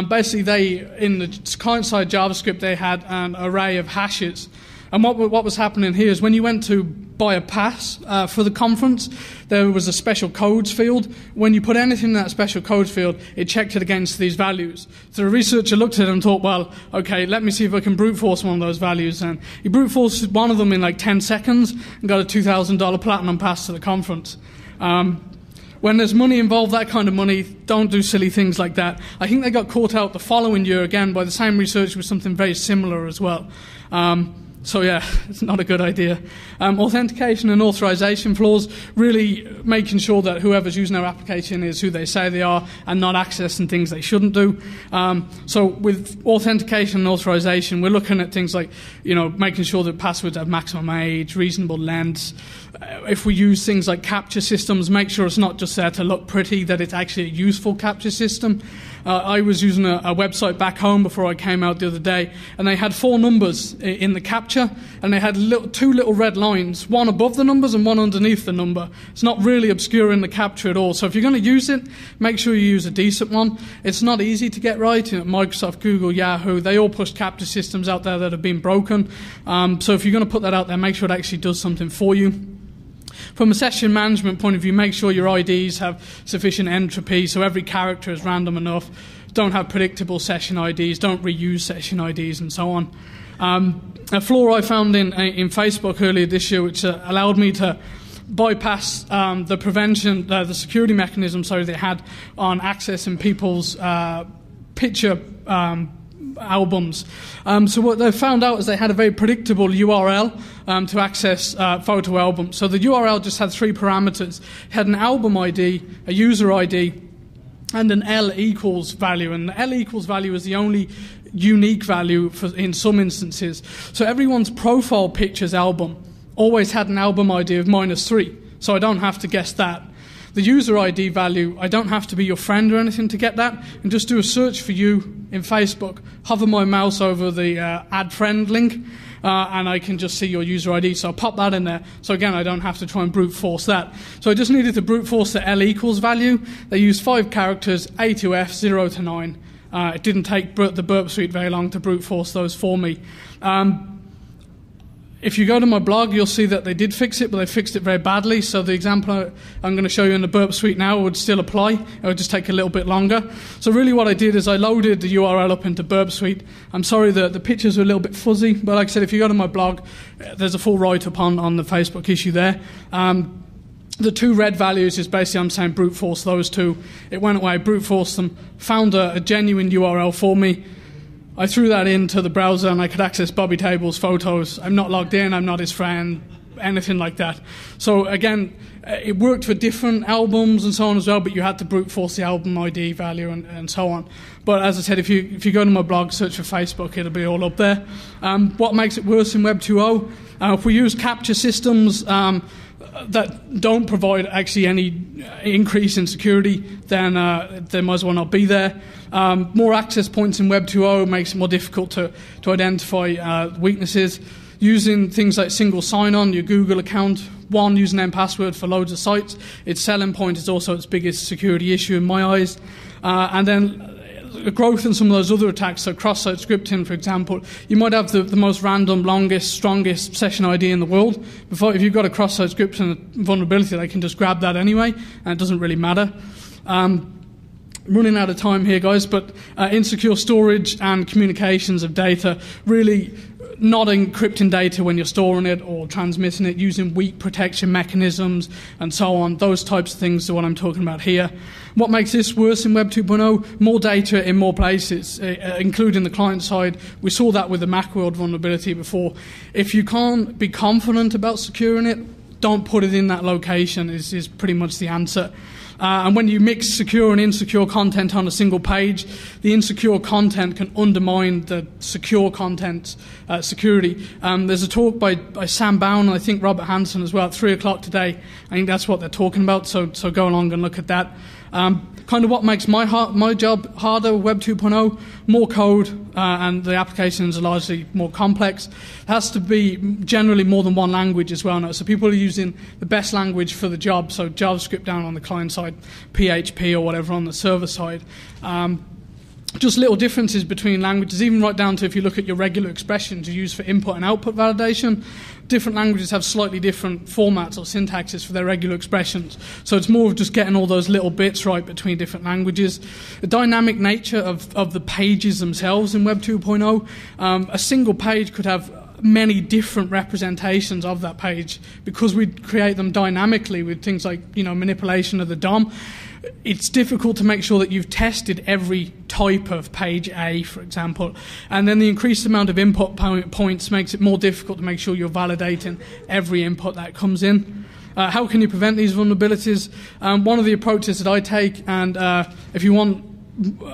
Basically, in the client side JavaScript, they had an array of hashes. And what was happening here is when you went to buy a pass for the conference, there was a special codes field. When you put anything in that special codes field, it checked it against these values. So the researcher looked at it and thought, well, okay, let me see if I can brute force one of those values. And he brute forced one of them in like 10 seconds and got a $2,000 platinum pass to the conference. When there's money involved, that kind of money, don't do silly things like that. I think they got caught out the following year again by the same research with something very similar as well. So yeah, it's not a good idea. Authentication and authorization flaws, really making sure that whoever's using our application is who they say they are and not accessing things they shouldn't do. So with authentication and authorization, we're looking at things like, making sure that passwords have maximum age, reasonable lengths. If we use things like capture systems, make sure it's not just there to look pretty, that it's actually a useful capture system. I was using a website back home before I came out the other day, and they had 4 numbers in the capture, and they had 2 little red lines, one above the numbers and one underneath the number. It's not really obscuring the capture at all. So if you're going to use it, make sure you use a decent one. It's not easy to get right. Microsoft, Google, Yahoo, they all push capture systems out there that have been broken. So if you're going to put that out there, make sure it actually does something for you. From a session management point of view, make sure your IDs have sufficient entropy, so every character is random enough. Don't have predictable session IDs, don't reuse session IDs, and so on. A flaw I found in Facebook earlier this year, which allowed me to bypass the prevention, the security mechanism, they had on accessing people's picture albums. So what they found out is they had a very predictable URL to access photo albums. So the URL just had 3 parameters. It had an album ID, a user ID, and an L equals value. And the L equals value is the only unique value in some instances. So everyone's profile pictures album always had an album ID of -3. So I don't have to guess that. The user ID value, I don't have to be your friend or anything to get that, and just do a search for you in Facebook, hover my mouse over the add friend link, and I can just see your user ID. So I'll pop that in there. So again, I don't have to try and brute force that. So I just needed to brute force the L equals value. They used 5 characters, A to F, 0 to 9. It didn't take the Burp Suite very long to brute force those for me. If you go to my blog, you'll see that they did fix it, but they fixed it very badly. So the example I'm going to show you in the Burp Suite now would still apply. It would just take a little bit longer. So really what I did is I loaded the URL up into Burp Suite. I'm sorry that the pictures are a little bit fuzzy, but like I said, if you go to my blog, there's a full write-up on the Facebook issue there. The 2 red values is basically I'm saying brute force those 2. It went away, brute forced them, found a genuine URL for me. I threw that into the browser and I could access Bobby Table's photos. I'm not logged in, I'm not his friend, anything like that. So again, it worked for different albums and so on as well, but you had to brute force the album ID value and so on. But as I said, if you go to my blog, search for Facebook, it'll be all up there. What makes it worse in Web 2.0? If we use capture systems that don't provide actually any increase in security, then they might as well not be there. More access points in Web 2.0 makes it more difficult to identify weaknesses. Using things like single sign-on, your Google account, one username password for loads of sites, its selling point is also its biggest security issue in my eyes. And then growth in some of those other attacks, so cross-site scripting, for example. You might have the most random, longest, strongest session ID in the world. If you've got a cross-site scripting vulnerability, they can just grab that anyway, and it doesn't really matter. Running out of time here, guys, but insecure storage and communications of data, really not encrypting data when you're storing it or transmitting it, using weak protection mechanisms and so on. Those types of things are what I'm talking about here. What makes this worse in Web 2.0? More data in more places, including the client side. We saw that with the Macworld vulnerability before. If you can't be confident about securing it, don't put it in that location is pretty much the answer. And when you mix secure and insecure content on a single page, the insecure content can undermine the secure content security. There's a talk by Sam Bowen and I think Robert Hansen as well at 3 o'clock today. I think that's what they're talking about, so go along and look at that. Kind of what makes my job harder, Web 2.0, more code, and the applications are largely more complex. It has to be generally more than one language as well now. So people are using the best language for the job, so JavaScript down on the client side, PHP or whatever on the server side. just little differences between languages, even right down to if you look at your regular expressions you use for input and output validation. Different languages have slightly different formats or syntaxes for their regular expressions. So it's more of just getting all those little bits right between different languages. The dynamic nature of the pages themselves in Web 2.0, a single page could have many different representations of that page because we create them dynamically with things like, manipulation of the DOM. It's difficult to make sure that you've tested every type of page A, for example, and then the increased amount of input points makes it more difficult to make sure you're validating every input that comes in. How can you prevent these vulnerabilities? One of the approaches that I take, and if you want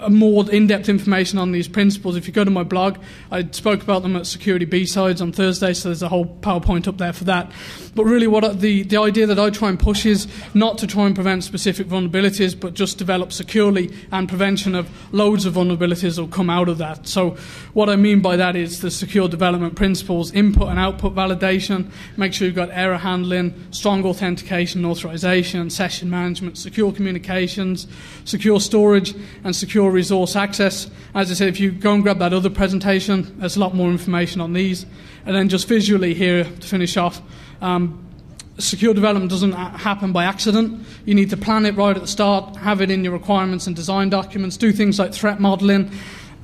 more in-depth information on these principles, if you go to my blog, I spoke about them at Security B-Sides on Thursday, so there's a whole PowerPoint up there for that. But really the idea that I try and push is not to try and prevent specific vulnerabilities, but just develop securely, and prevention of loads of vulnerabilities will come out of that. So what I mean by that is the secure development principles: input and output validation, make sure you've got error handling, strong authentication and authorization, session management, secure communications, secure storage, and secure resource access. As I said, if you go and grab that other presentation, there's a lot more information on these. And then just visually here to finish off, secure development doesn't happen by accident. You need to plan it right at the start, have it in your requirements and design documents, do things like threat modeling,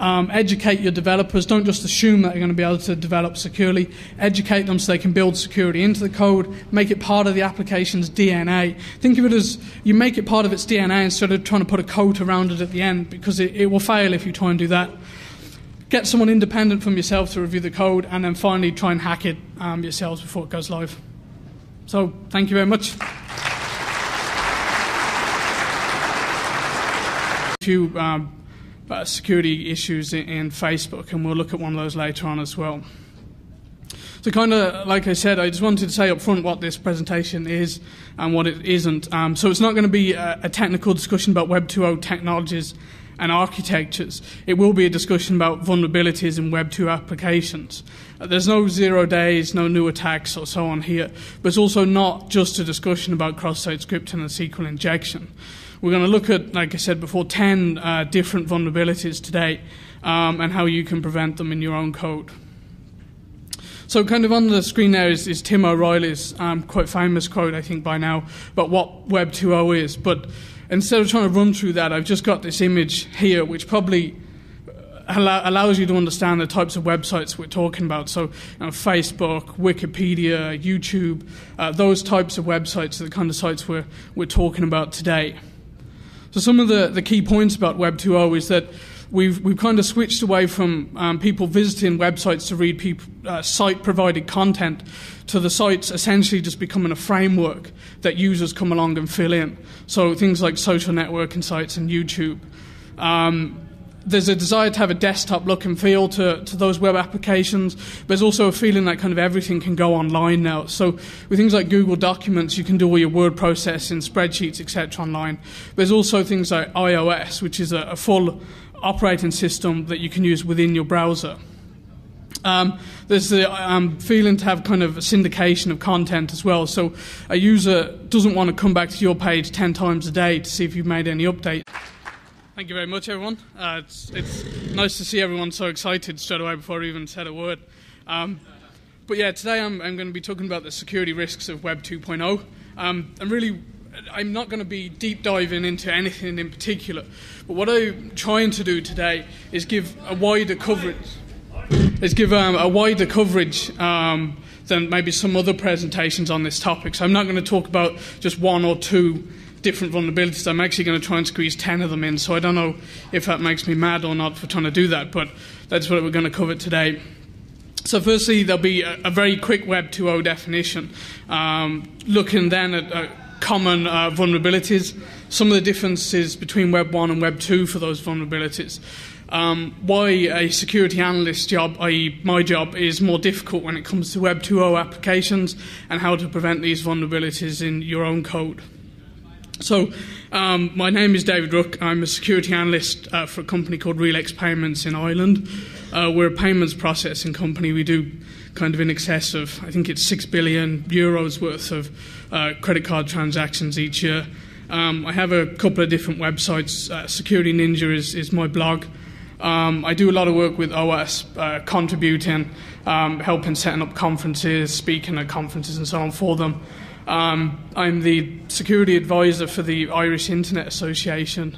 educate your developers. Don't just assume that they're going to be able to develop securely. Educate them so they can build security into the code, make it part of the application's DNA. Think of it as you make it part of its DNA instead of trying to put a coat around it at the end, because it will fail if you try and do that. Get someone independent from yourself to review the code, and then finally try and hack it yourselves before it goes live. So thank you very much. A few security issues in Facebook, and we'll look at one of those later on as well. So kind of, like I said, I just wanted to say up front what this presentation is and what it isn't. So it's not going to be a technical discussion about Web 2.0 technologies and architectures. It will be a discussion about vulnerabilities in Web 2 applications. There's no 0 days, no new attacks or so on here, but it's also not just a discussion about cross-site scripting and SQL injection. We're going to look at, like I said before, 10 different vulnerabilities today, and how you can prevent them in your own code. So kind of on the screen there is Tim O'Reilly's quite famous quote, I think by now, about what Web 2.0 is. But instead of trying to run through that, I've just got this image here, which probably allows you to understand the types of websites we're talking about. So Facebook, Wikipedia, YouTube, those types of websites are the kind of sites we're talking about today. So some of the key points about Web 2.0 is that we've kind of switched away from people visiting websites to read site-provided content to the sites essentially just becoming a framework that users come along and fill in. So things like social networking sites and YouTube. There's a desire to have a desktop look and feel to those web applications. There's also a feeling that kind of everything can go online now. So with things like Google Documents, you can do all your word processing, spreadsheets, etc. online. There's also things like iOS, which is a full operating system that you can use within your browser. There's the feeling to have kind of a syndication of content as well. So a user doesn't want to come back to your page 10 times a day to see if you've made any updates. Thank you very much, everyone. It's nice to see everyone so excited straight away before I even said a word. But yeah, today I'm going to be talking about the security risks of Web 2.0. I'm not going to be deep diving into anything in particular, but what I'm trying to do today is give a wider coverage. Than maybe some other presentations on this topic. So I'm not going to talk about just one or two different vulnerabilities. I'm actually going to try and squeeze 10 of them in. So I don't know if that makes me mad or not for trying to do that, but that's what we're going to cover today. So firstly, there'll be a very quick Web 2.0 definition, looking then at common vulnerabilities, some of the differences between Web 1 and Web 2 for those vulnerabilities, why a security analyst's job, i.e. my job, is more difficult when it comes to Web 2.0 applications, and how to prevent these vulnerabilities in your own code. So my name is David Rook. I'm a security analyst for a company called Relax Payments in Ireland. We're a payments processing company. We do kind of in excess of, I think it's 6 billion euros worth of credit card transactions each year. I have a couple of different websites. Security Ninja is my blog. I do a lot of work with OS, contributing, helping setting up conferences, speaking at conferences and so on for them. I'm the security advisor for the Irish Internet Association.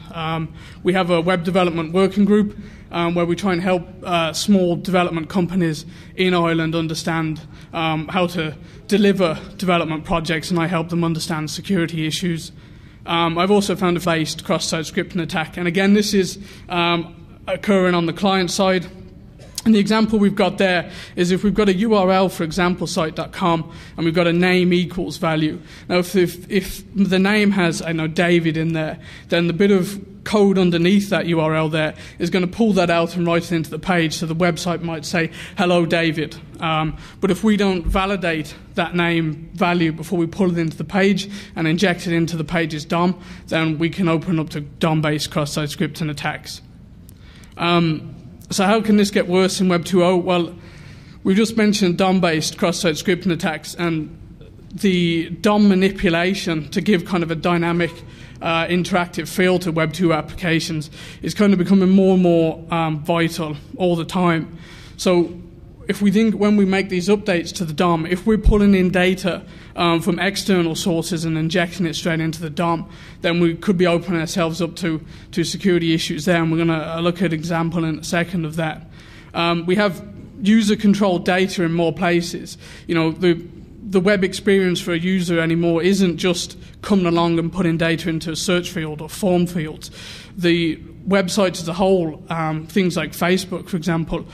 We have a web development working group where we try and help small development companies in Ireland understand how to deliver development projects, and I help them understand security issues. I've also found a based cross-site scripting attack, and again this is occurring on the client side. And the example we've got there is if we've got a URL for examplesite.com and we've got a name equals value. Now, if the name has, I know, David in there, then the bit of code underneath that URL there is going to pull that out and write it into the page. So the website might say, hello, David. But if we don't validate that name value before we pull it into the page and inject it into the page's DOM, then we can open up to DOM-based cross-site scripting attacks. So how can this get worse in Web 2.0? Well, we just mentioned DOM-based cross-site scripting attacks, and the DOM manipulation to give kind of a dynamic, interactive feel to Web 2 applications is kind of becoming more and more vital all the time. So if we think when we make these updates to the DOM, if we're pulling in data from external sources and injecting it straight into the DOM, then we could be opening ourselves up to security issues there, and we're going to look at an example in a second of that. We have user-controlled data in more places. You know, the web experience for a user anymore isn't just coming along and putting data into a search field or form fields. The website as a whole, things like Facebook, for example,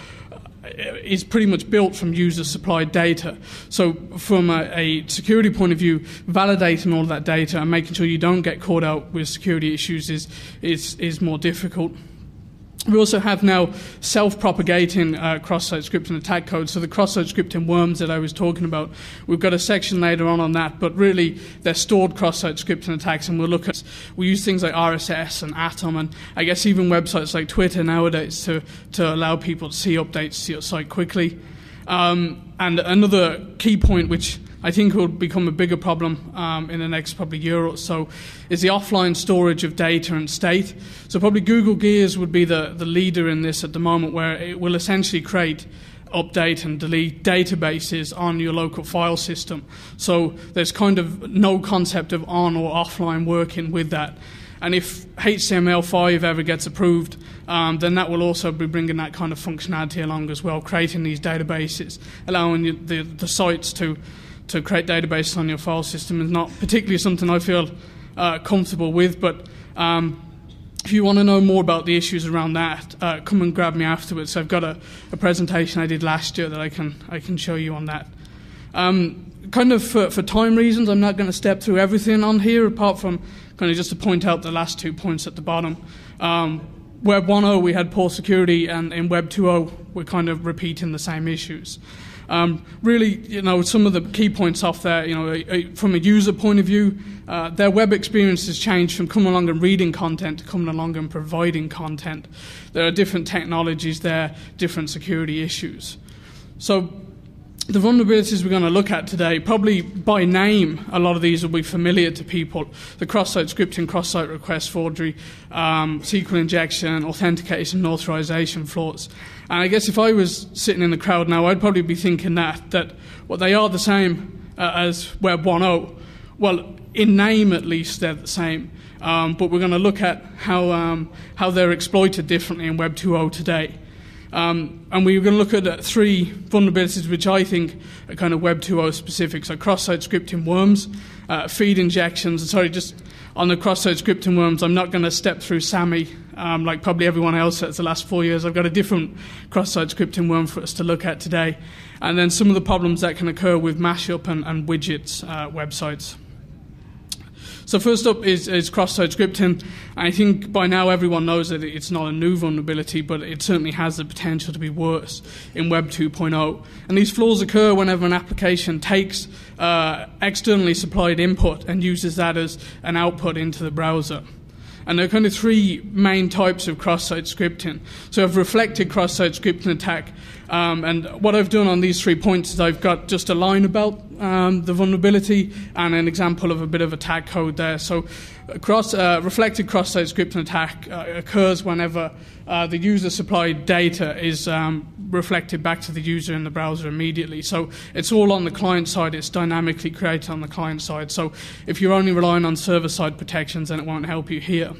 is pretty much built from user-supplied data. So from a security point of view, validating all of that data and making sure you don't get caught out with security issues is more difficult. We also have now self-propagating cross-site scripting attack code. So the cross-site scripting worms that I was talking about, we've got a section later on that, but really they're stored cross-site scripting attacks, and we use things like RSS and Atom, and I guess even websites like Twitter nowadays to allow people to see updates to your site quickly. And another key point, which I think will become a bigger problem in the next probably year or so, is the offline storage of data and state. So probably Google Gears would be the leader in this at the moment, where it will essentially create, update and delete databases on your local file system. So there's kind of no concept of on or offline working with that. And if HTML5 ever gets approved, then that will also be bringing that kind of functionality along as well, creating these databases, allowing the sites to create databases on your file system is not particularly something I feel comfortable with. But if you want to know more about the issues around that, come and grab me afterwards. I've got a presentation I did last year that I can show you on that. Kind of for time reasons, I'm not going to step through everything on here, apart from kind of just to point out the last 2 points at the bottom. Web 1.0 we had poor security, and in Web 2.0 we're kind of repeating the same issues. Really, you know, some of the key points off there, you know, from a user point of view, their web experience has changed from coming along and reading content to coming along and providing content. There are different technologies there, different security issues. So the vulnerabilities we're going to look at today, probably by name, a lot of these will be familiar to people. The cross-site scripting, cross-site request forgery, SQL injection, authentication and authorization flaws. And I guess if I was sitting in the crowd now, I'd probably be thinking that well, they are the same as Web 1.0. Well, in name at least they're the same. But we're going to look at how they're exploited differently in Web 2.0 today. And we're going to look at 3 vulnerabilities which I think are kind of Web 2.0 specific. So cross-site scripting worms, feed injections. Sorry, just on the cross-site scripting worms, I'm not going to step through SAMI like probably everyone else has the last 4 years. I've got a different cross-site scripting worm for us to look at today. And then some of the problems that can occur with mashup and widgets websites. So first up is cross-site scripting. I think by now everyone knows that it's not a new vulnerability, but it certainly has the potential to be worse in Web 2.0. And these flaws occur whenever an application takes externally supplied input and uses that as an output into the browser. And there are kind of 3 main types of cross-site scripting. So a reflected cross-site scripting attack And what I've done on these 3 points is I've got just a line about the vulnerability and an example of a bit of attack code there. So reflected cross-site scripting attack occurs whenever the user-supplied data is reflected back to the user in the browser immediately. So it's all on the client side. It's dynamically created on the client side. So if you're only relying on server-side protections, then it won't help you here.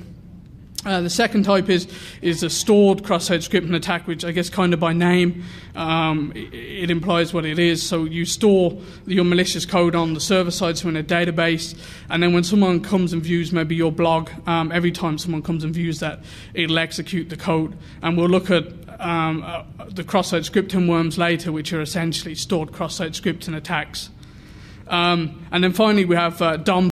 The second type is a stored cross-site scripting attack, which I guess kind of by name it implies what it is. So you store your malicious code on the server side, so in a database, and then when someone comes and views maybe your blog, every time someone comes and views that, it'll execute the code. And we'll look at the cross-site scripting worms later, which are essentially stored cross-site scripting attacks. And then finally we have DOM